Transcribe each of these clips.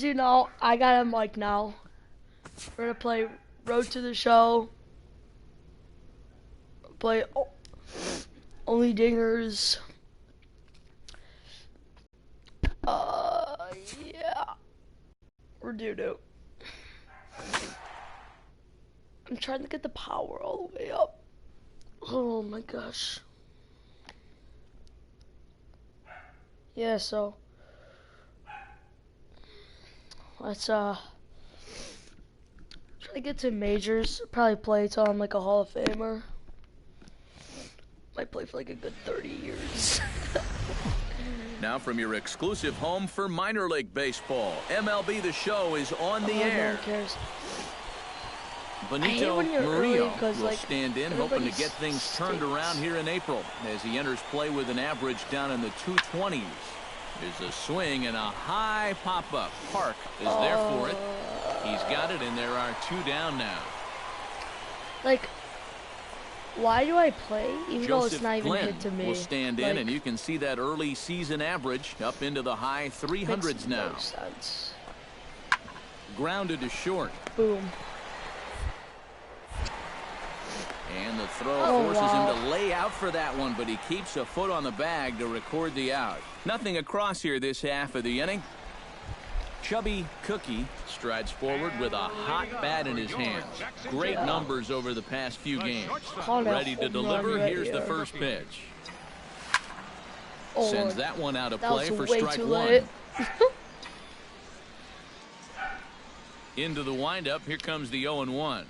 You know, I got a mic now. We're gonna play Road to the Show. Play Only Dingers. Yeah. We're doo-doo. I'm trying to get the power all the way up. Oh my gosh. Yeah, so let's try to get to majors. Probably play till I'm like a Hall of Famer. Might play for like a good 30 years. Now from your exclusive home for minor league baseball, MLB The Show is on the air. No one cares. Benito Murillo will like, stand in, hoping to get things turned around here in April as he enters play with an average down in the 220s. There's a swing and a high pop-up. Park is there for it. He's got it, and there are 2 down now. Like, why do I play even Joseph though it's not even Glenn hit to me? Will stand in, and you can see that early season average up into the high 300s now. No sense. Grounded to short. Boom. And the throw forces him to lay out for that one, but he keeps a foot on the bag to record the out. Nothing across here this half of the inning. Chubby Cookie strides forward with a hot bat in his hands. Great numbers over the past few games. Ready to deliver. Here's the first pitch. Sends that one out of play for strike 1. Into the windup. Here comes the 0-1.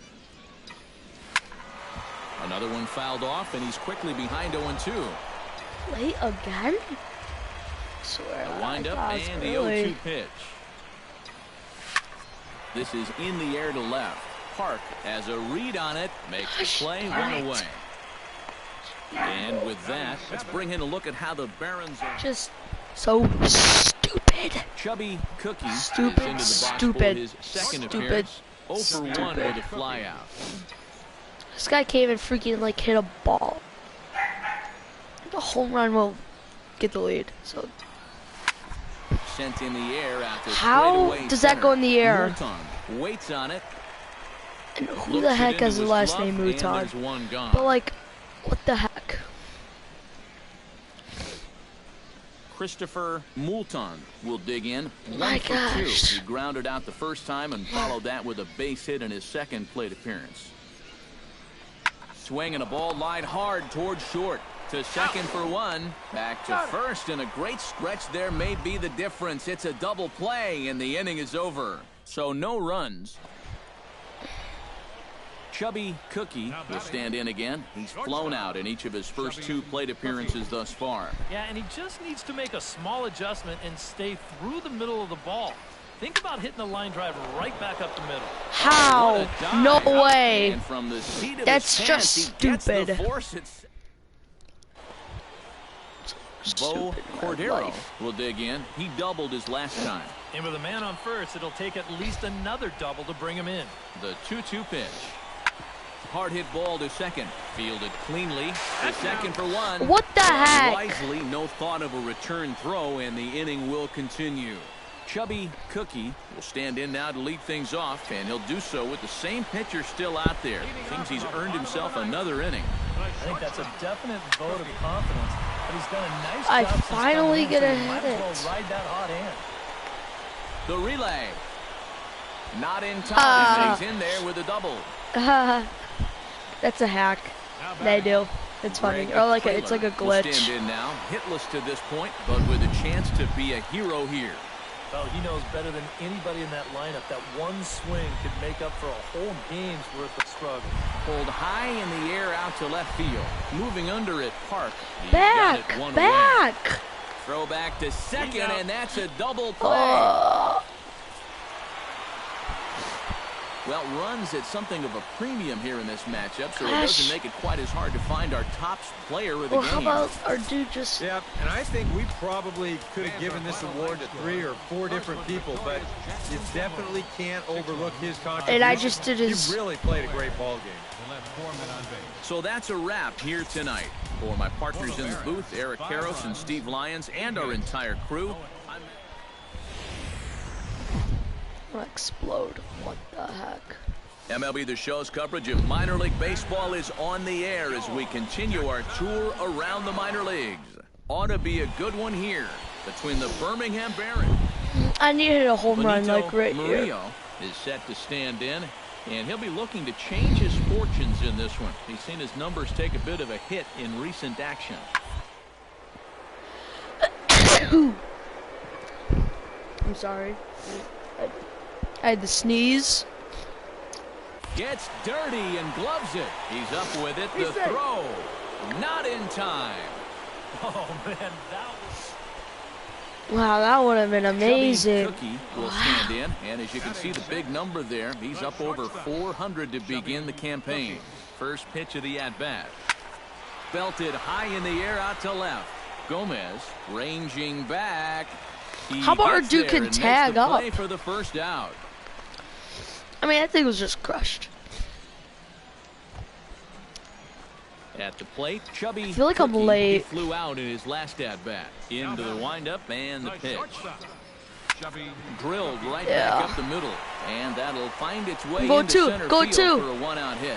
Another one fouled off, and he's quickly behind 0-2. Late again? I swear. The windup and the 0-2 pitch. This is in the air to left. Park has a read on it, makes the play, one away. And with that, let's bring in a look at how the Barons are just so stupid. Chubby Cookie is Stupid, into the box stupid, for his second stupid, appearance. 0 for 1 with a flyout. This guy can't even freaking like hit a ball. The home run will get the lead. So Sent in the air out to how does that go in the air? Mouton waits on it. And who the heck has the last name Mouton? But like, what the heck? Christopher Moulton will dig in. My 1 for 2. gosh. He grounded out the first time and followed that with a base hit in his second plate appearance. Swinging a ball line hard towards short. To second for 1. Back to first, and a great stretch there may be the difference. It's a double play, and the inning is over. So no runs. Chubby Cookie will stand in again. He's flown out in each of his first 2 plate appearances thus far. Yeah, and he just needs to make a small adjustment and stay through the middle of the ball. Think about hitting the line drive right back up the middle. How? No way. And from the seat of That's his just pants, he gets the stupid. force. Bo Cordero will dig in. He doubled his last time. And with a man on first, it'll take at least another double to bring him in. The 2-2 pitch. Hard hit ball to second. Fielded cleanly. To second for 1. What the heck? Wisely, no thought of a return throw, and the inning will continue. Chubby Cookie will stand in now to lead things off, and he'll do so with the same pitcher still out there. Thinks he's earned himself another inning. I think that's a definite vote of confidence. But he's done a nice job. I since finally coming in, get so a he might hit. as well ride that hot hand. The relay. Not in time. He's in there with a double. That's a hack. They do. It's funny. Or like it's like a glitch. Will stand in now, hitless to this point, but with a chance to be a hero here. Well, he knows better than anybody in that lineup that one swing could make up for a whole game's worth of struggle. Pulled high in the air out to left field. Moving under at Park. He's Back! got it one Back! away. Throw back to second, and that's a double play. Well, runs at something of a premium here in this matchup, so it doesn't make it quite as hard to find our top player of the game. How about our dude just... Yeah, and I think we probably could have given this award to 3 or 4 different people, but you definitely can't overlook his contribution. And I just did his... He really played a great ball game. So that's a wrap here tonight. For my partners in the booth, Eric Karros and Steve Lyons, and our entire crew, I'll explode. What the heck? MLB The Show's coverage of minor league baseball is on the air as we continue our tour around the minor leagues. Ought to be a good one here between the Birmingham Barons. I needed a home run Benito like right here. Murillo is set to stand in, and he'll be looking to change his fortunes in this one. He's seen his numbers take a bit of a hit in recent action. I'm sorry. I had to sneeze. Gets dirty and gloves it. He's up with it. The throw. Not in time. Oh, man, that was... Wow, that would have been amazing. Cookie will stand in, and as you can see the big number there, he's up over 400 to begin the campaign. First pitch of the at-bat. Belted high in the air out to left. Gomez ranging back. How about our dude can tag up? For the first out. I mean, that thing was just crushed. At the plate, Chubby. I feel like I'm late. He flew out in his last at-bat. Into the windup and the pitch. Drilled right back up the middle, and that'll find its way into center field for a one-out hit.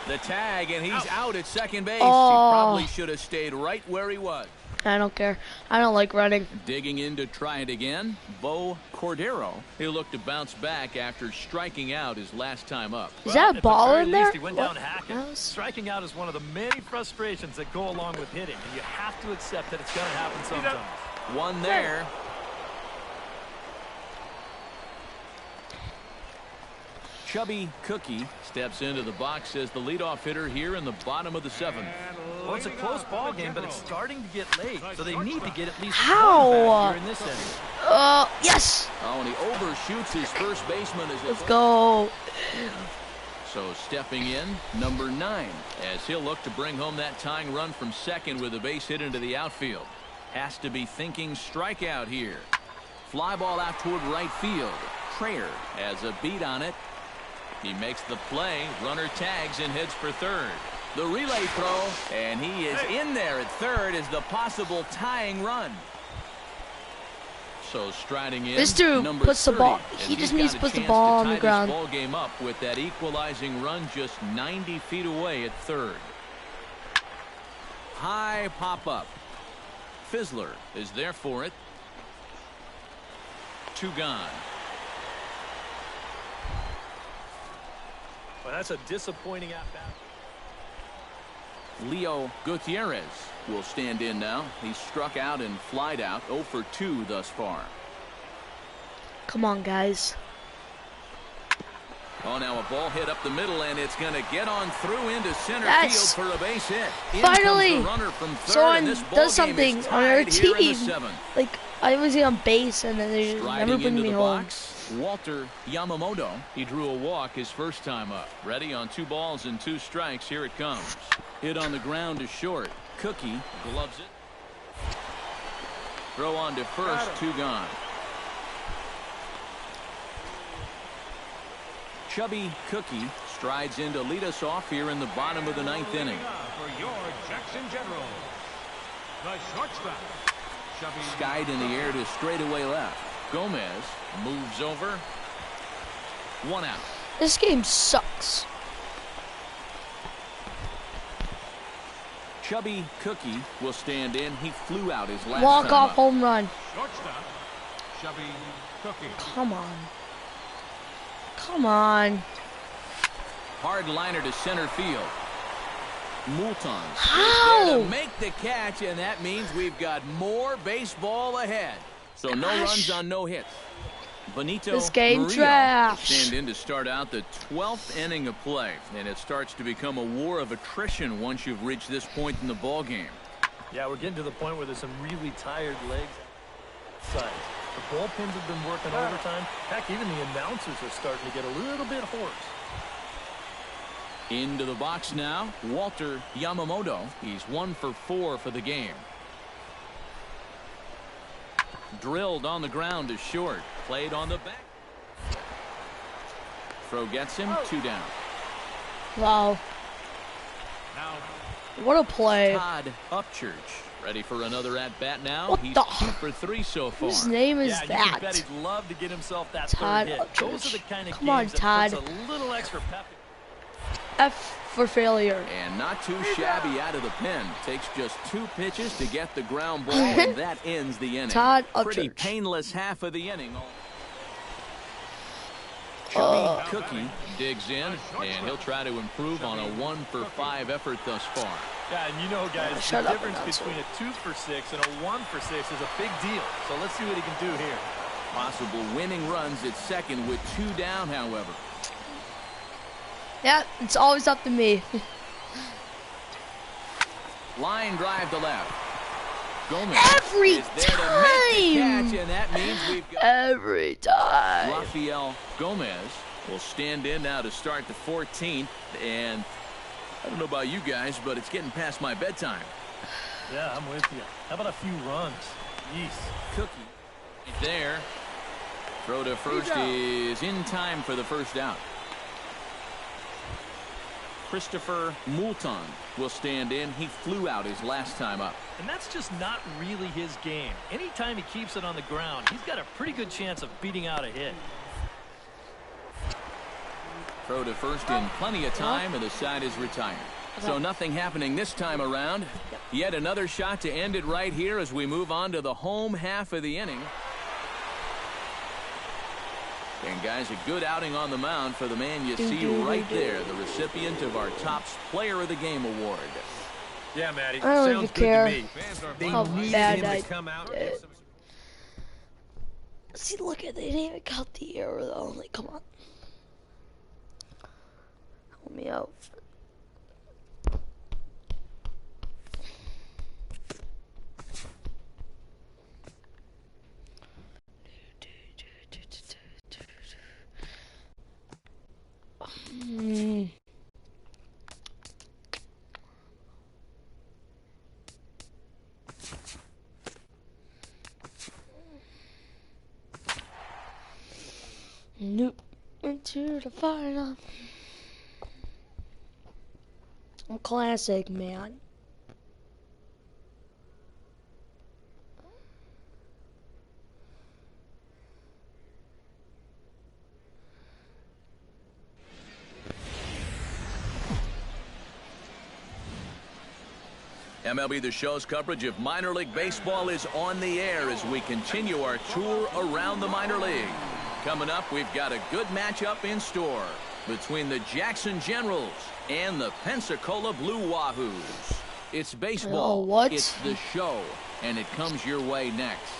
The tag, and he's out at second base. He probably should have stayed right where he was. I don't care. I don't like running. Digging in to try it again, Bo Cordero. He'll look to bounce back after striking out his last time up. Is that a ball in there? He went down hacking. Striking out is one of the many frustrations that go along with hitting, and you have to accept that it's going to happen sometimes. One there. Chubby Cookie steps into the box as the leadoff hitter here in the bottom of the seventh. Well, it's a close ball game, but it's starting to get late, so they need to get at least one back here in this inning. Yes. Oh, and he overshoots his first baseman. Let's go. So stepping in, number 9, as he'll look to bring home that tying run from second with a base hit into the outfield. Has to be thinking strikeout here. Fly ball out toward right field. Trayer has a beat on it. He makes the play. Runner tags and heads for third. The relay throw, and he is in there at third as the possible tying run. So striding in, this dude puts the ball. He just needs to put the ball on the ground. Ball game up with that equalizing run just 90 feet away at third. High pop up. Fizzler is there for it. 2 gone. Well, that's a disappointing at-bat. Leo Gutierrez will stand in now. He's struck out and flied out. 0 for 2 thus far. Come on, guys. Oh, now a ball hit up the middle, and it's going to get on through into center field for a base hit. Finally, someone does something on our team. Like, I was on base, and then they never bring me home. Box, Walter Yamamoto. He drew a walk his first time up. Ready on 2 balls and 2 strikes. Here it comes. Hit on the ground to short. Cookie gloves it. Throw on to first. 2 gone. Chubby Cookie strides in to lead us off here in the bottom of the 9th inning. For your Jackson General, the shortstop. Skied in the air to straightaway left. Gomez moves over. 1 out. This game sucks. Chubby Cookie will stand in. He flew out his last walk-off home run. Shortstop, Chubby Cookie. Come on. Come on. Hard liner to center field. Moulton How? to make the catch, and that means we've got more baseball ahead. So no runs on no hits. Benito this game Murillo trash. Stand in to start out the 12th inning of play, and it starts to become a war of attrition once you've reached this point in the ball game. Yeah, we're getting to the point where there's some really tired legs. Side. The bullpens have been working overtime. Heck, even the announcers are starting to get a little bit hoarse. Into the box now, Walter Yamamoto. He's 1 for 4 for the game. Drilled on the ground to short. Played on the back. Throw gets him. 2 down. Wow. What a play. Todd Upchurch Ready for another at-bat now. What He's the? 2 for 3 so far. Whose name is Yeah, you can bet that? he'd love to get himself that Todd third hit. Those are the Upchurch. kind of Come on, games that Todd. puts a little extra pep. F for failure. And not too shabby out of the pen. Takes just 2 pitches to get the ground ball, and that ends the inning. Todd Pretty Upchurch. painless half of the inning. Chubby Cookie digs in, and he'll try to improve on a 1 for 5 effort thus far. Yeah, and you know, guys, Shut the up, difference announcer. between a 2 for 6 and a 1 for 6 is a big deal. So let's see what he can do here. Possible winning runs at second with 2 down, however. Yeah, it's always up to me. Line drive to left. Gomez Every is there to make the time. catch, and that means we've got Every time. Rafael Gomez will stand in now to start the 14th, and I don't know about you guys, but it's getting past my bedtime. Yeah, I'm with you. How about a few runs? Yeesh. Cookie right there. Throw to first is in time for the first out. Christopher Moulton will stand in. He flew out his last time up. And that's just not really his game. Anytime he keeps it on the ground, he's got a pretty good chance of beating out a hit. Throw to first in plenty of time, and the side is retired. So nothing happening this time around. Yet another shot to end it right here as we move on to the home half of the inning. And guys, a good outing on the mound for the man you see right there, the recipient of our Topps Player of the Game award. Yeah, Matty. I don't Sounds even good care to me. They how needed bad him I to come out. did. See, look at, they didn't even count the error though. Like, come on. Help me out. Nope. Into the final. Classic, man. MLB The Show's coverage of minor league baseball is on the air as we continue our tour around the minor league. Coming up, we've got a good matchup in store between the Jackson Generals and the Pensacola Blue Wahoos. It's baseball. Oh, what? It's the show, and it comes your way next.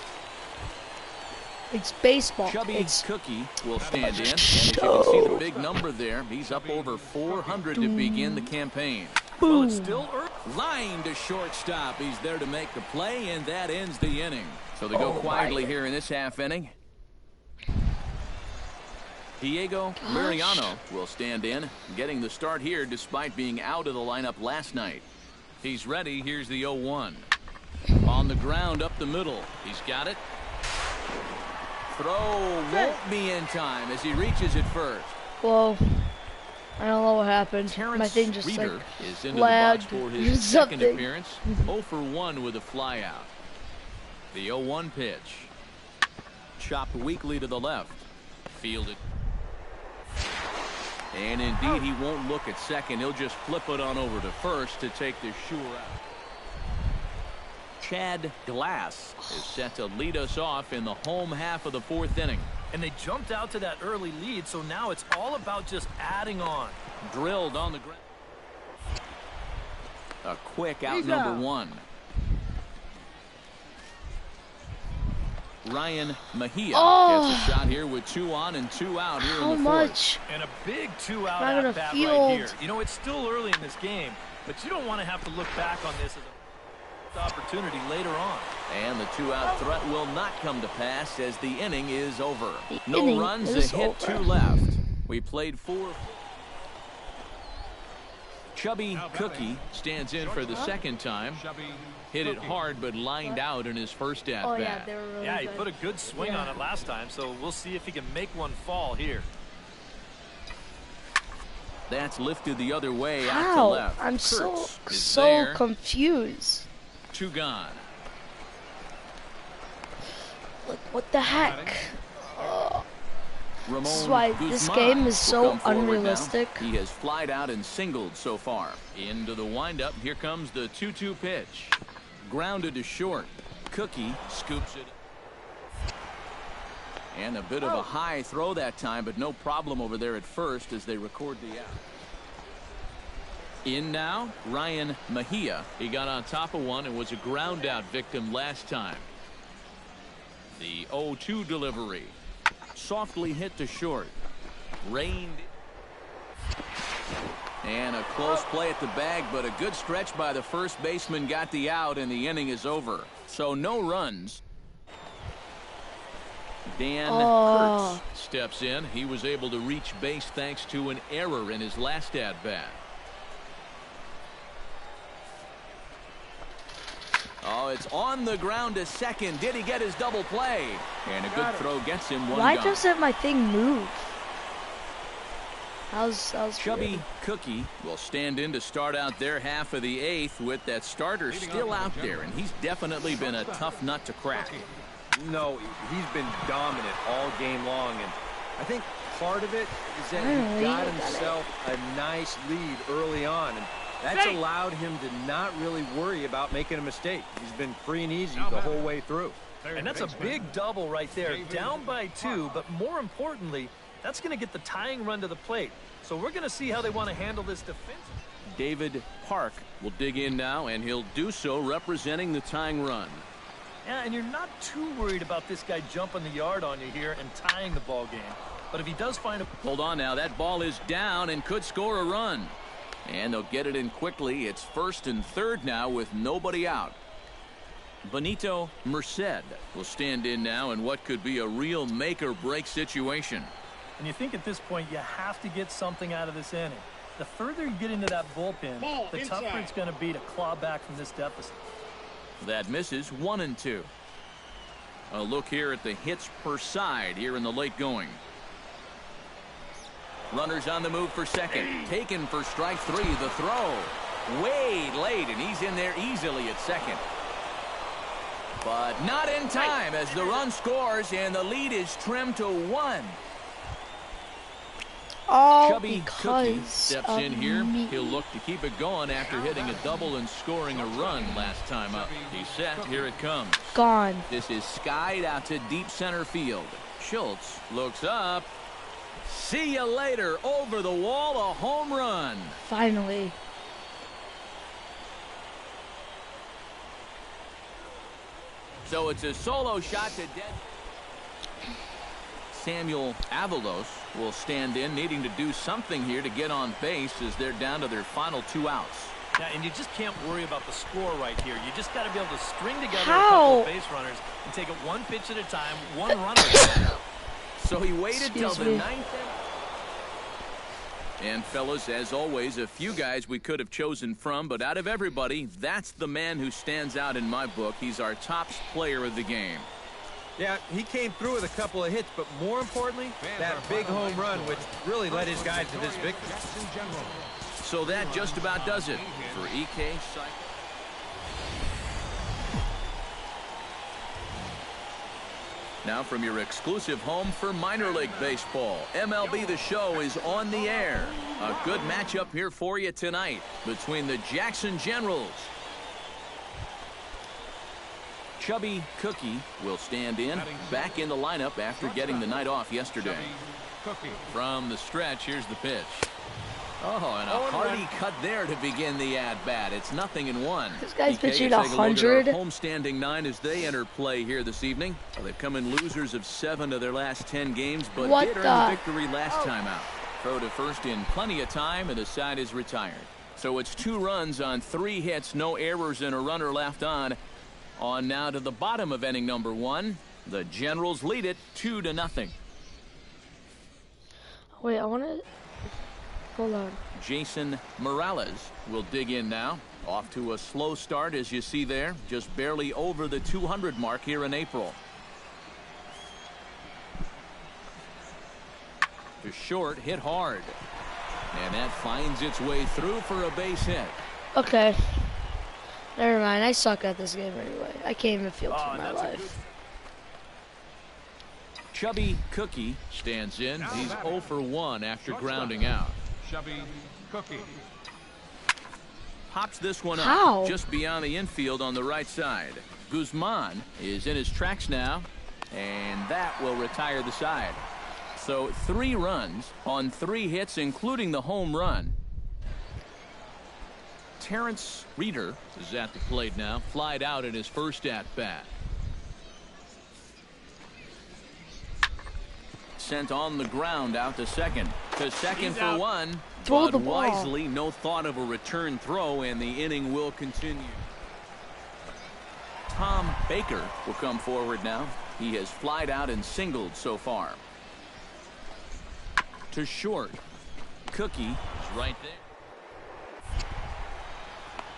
It's baseball. Chubby It's Cookie will stand in, and as you can see the big number there, he's up over 400 to begin the campaign. Well, it's still early. Line to shortstop. He's there to make the play, and that ends the inning. So they go quietly here in this half inning. Diego Mariano will stand in, getting the start here despite being out of the lineup last night. He's ready. Here's the 0-1. On the ground up the middle. He's got it. Throw won't be in time as he reaches it first. whoa. I don't know what happened. My thing just Reader like is into lagged the box for his second something. appearance. 0 for 1 with a fly out. The 0-1 pitch. Chopped weakly to the left. Fielded. And indeed, he won't look at second. He'll just flip it on over to first to take the sure out. Chad Glass is set to lead us off in the home half of the 4th inning. And they jumped out to that early lead, so now it's all about just adding on. Drilled on the ground. A quick out number 1. Ryan Mejia gets a shot here with 2 on and 2 out here How in the 4th. much? And a big 2-out Not gonna at bat field. right here. You know, it's still early in this game, but you don't want to have to look back on this as an opportunity later on. And the 2-out threat will not come to pass as the inning is over. No inning runs, is a hit, over. 2 left. We played 4. Chubby Cookie stands in for the second time. Hit it hard but lined out in his first at-bat. Oh yeah, they were really Yeah, he good. put a good swing Yeah. on it last time, so we'll see if he can make one fall here. That's lifted the other way out to How? left. I'm so Kurtz is so there. confused. 2 gone. Like, what the heck? Ramon This is why Guzman this game is will so come forward now. unrealistic. He has flied out and singled so far. Into the windup. Here comes the 2-2 pitch. Grounded to short. Cookie scoops it. And a bit of a high throw that time, but no problem over there at first as they record the out. In now, Ryan Mejia. He got on top of one and was a ground out victim last time. The 0-2 delivery. Softly hit to short. Rained. And a close play at the bag, but a good stretch by the first baseman got the out, and the inning is over. So no runs. Dan Kurtz steps in. He was able to reach base thanks to an error in his last at-bat. Oh, it's on the ground to second. Did he get his double play? And a good throw gets him one Why gone. doesn't my thing move? How's Chubby weird. Cookie will stand in to start out their half of the 8th with that starter still out there, and he's definitely been a tough nut to crack. No, he's been dominant all game long, and I think part of it is that he got himself a nice lead early on, and that's allowed him to not really worry about making a mistake. He's been free and easy the whole way through. And that's a big double right there, down by 2, but more importantly, that's going to get the tying run to the plate. So we're going to see how they want to handle this defense. David Park will dig in now, and he'll do so representing the tying run. Yeah, and you're not too worried about this guy jumping the yard on you here and tying the ball game. But if he does find a... Hold on now, that ball is down and could score a run. And they'll get it in quickly. It's 1st and 3rd now with nobody out. Benito Merced will stand in now in what could be a real make-or-break situation. And you think at this point you have to get something out of this inning. The further you get into that bullpen, the tougher it's going to be to claw back from this deficit. That misses 1-2. A look here at the hits per side here in the late going. Runners on the move for second. Taken for strike 3. The throw. Way late, and he's in there easily at second. But not in time as the run scores, and the lead is trimmed to 1. Oh, Chubby Cookie because steps of in here. me. He'll look to keep it going after hitting a double and scoring a run last time up. He's set. Here it comes. Gone. This is skied out to deep center field. Schultz looks up. See you later. Over the wall, a home run. Finally. So it's a solo shot to dead. Samuel Avalos will stand in, needing to do something here to get on base as they're down to their final 2 outs. Yeah, and you just can't worry about the score right here. You just got to be able to string together a How? couple of base runners and take it one pitch at a time, one runner. So he waited till Excuse the me. 9th. And fellas, as always, a few guys we could have chosen from, but out of everybody, that's the man who stands out in my book. He's our top player of the game. Yeah, he came through with a couple of hits, but more importantly, that big home run, which really led his guys to this victory. So that just about does it for EK Cycle. Now from your exclusive home for minor league baseball, MLB The Show is on the air. A good matchup here for you tonight between the Jackson Generals. Chubby Cookie will stand in, back in the lineup after getting the night off yesterday. From the stretch, here's the pitch. Oh, and a hearty cut there to begin the at-bat. It's 0-1. This guy's EK, pitching take a look at our 100. homestanding 9 as they enter play here this evening. Well, they've come in losers of 7 of their last 10 games, but What did earn the- the victory last time out. Throw to first in plenty of time, and the side is retired. So it's 2 runs on 3 hits, no errors, and a runner left on. On now to the bottom of inning number 1. The Generals lead it 2-0. Wait, I want to... Hold on. Jason Morales will dig in now. Off to a slow start, as you see there. Just barely over the 200 mark here in April. To short, hit hard. And that finds its way through for a base hit. Okay. Never mind, I suck at this game anyway. I can't even field for my life. Chubby Cookie stands in. He's 0 for 1 after grounding out. Chubby Cookie. Pops this one How? up just beyond the infield on the right side. Guzman is in his tracks now, and that will retire the side. So 3 runs on 3 hits, including the home run. Terrence Reeder is at the plate now, flied out in his first at-bat. Sent on the ground out to second. To second He's for out. 1. Throw But the ball. wisely, no thought of a return throw, and the inning will continue. Tom Baker will come forward now. He has flied out and singled so far. To short. Cookie is right there.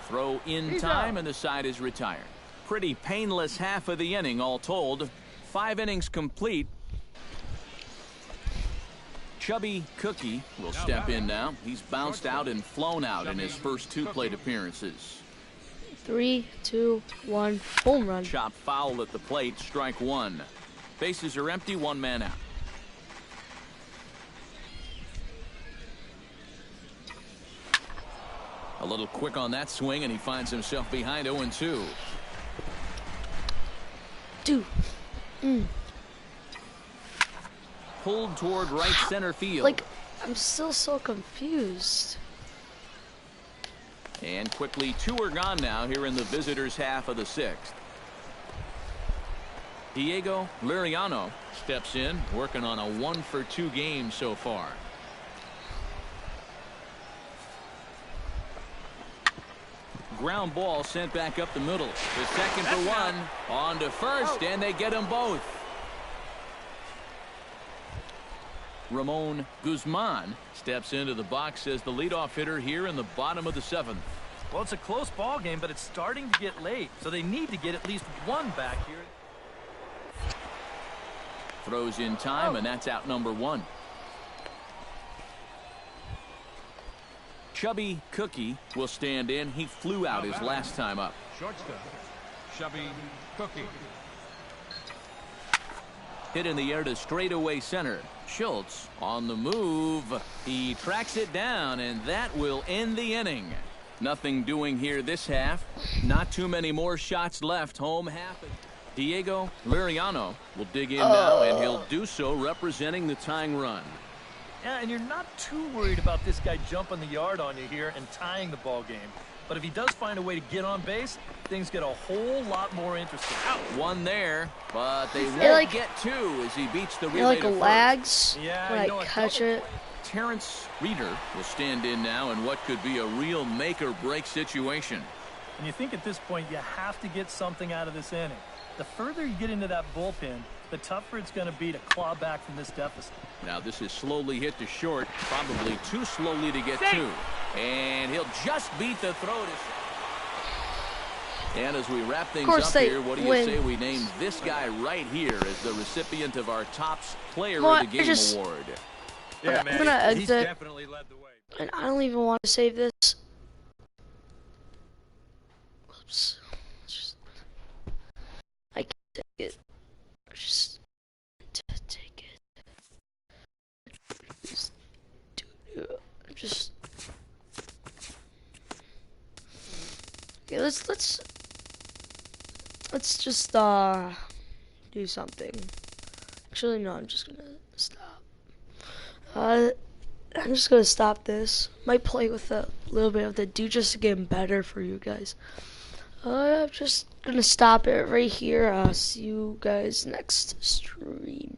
Throw in time, and the side is retired. Pretty painless half of the inning all told. 5 innings complete. Chubby Cookie will step in now. He's bounced out and flown out in his first 2 plate appearances. 3, 2, 1, home run. Chop foul at the plate, strike 1. Bases are empty, 1 man out. A little quick on that swing, and he finds himself behind 0-2. Dude. Pulled toward right center field. Like, I'm still so confused. And quickly 2 are gone now here in the visitors' half of the 6th. Diego Liriano steps in, working on a 1 for 2 game so far. Ground ball sent back up the middle. To second for 1. On to first, and they get them both. Ramon Guzman steps into the box as the leadoff hitter here in the bottom of the 7th. Well, it's a close ball game, but it's starting to get late, so they need to get at least 1 back here. Throws in time, and that's out number 1. Chubby Cookie will stand in. He flew out his last time up. Shortstop. Chubby Cookie. Hit in the air to straightaway center. Schultz on the move. He tracks it down, and that will end the inning. Nothing doing here this half. Not too many more shots left. Home half. Diego Liriano will dig in now, and he'll do so representing the tying run. Yeah, and you're not too worried about this guy jumping the yard on you here and tying the ball game. But if he does find a way to get on base, things get a whole lot more interesting. Out. 1 there, but they won't get 2 as he beats the relay Like to first. lags Yeah, when you know I what, catch it. Terrence Reeder will stand in now in what could be a real make-or-break situation. And you think at this point you have to get something out of this inning. The further you get into that bullpen, the tougher it's going to be to claw back from this deficit. Now this is slowly hit to short, probably too slowly to get 2. And he'll just beat the throw to. And as we wrap things up here, what do you say we name this guy right here as the recipient of our Topps Player of the Game award? Yeah, I'm man, gonna he's exit. definitely led the way. And I don't even want to save this. Whoops. I can't take it. Just take it. Just. Okay, let's just do something. Actually, no, I'm just gonna stop. I'm just gonna stop this. Might play with a little bit of the do just to get better for you guys. I'm just gonna stop it right here. See you guys next stream.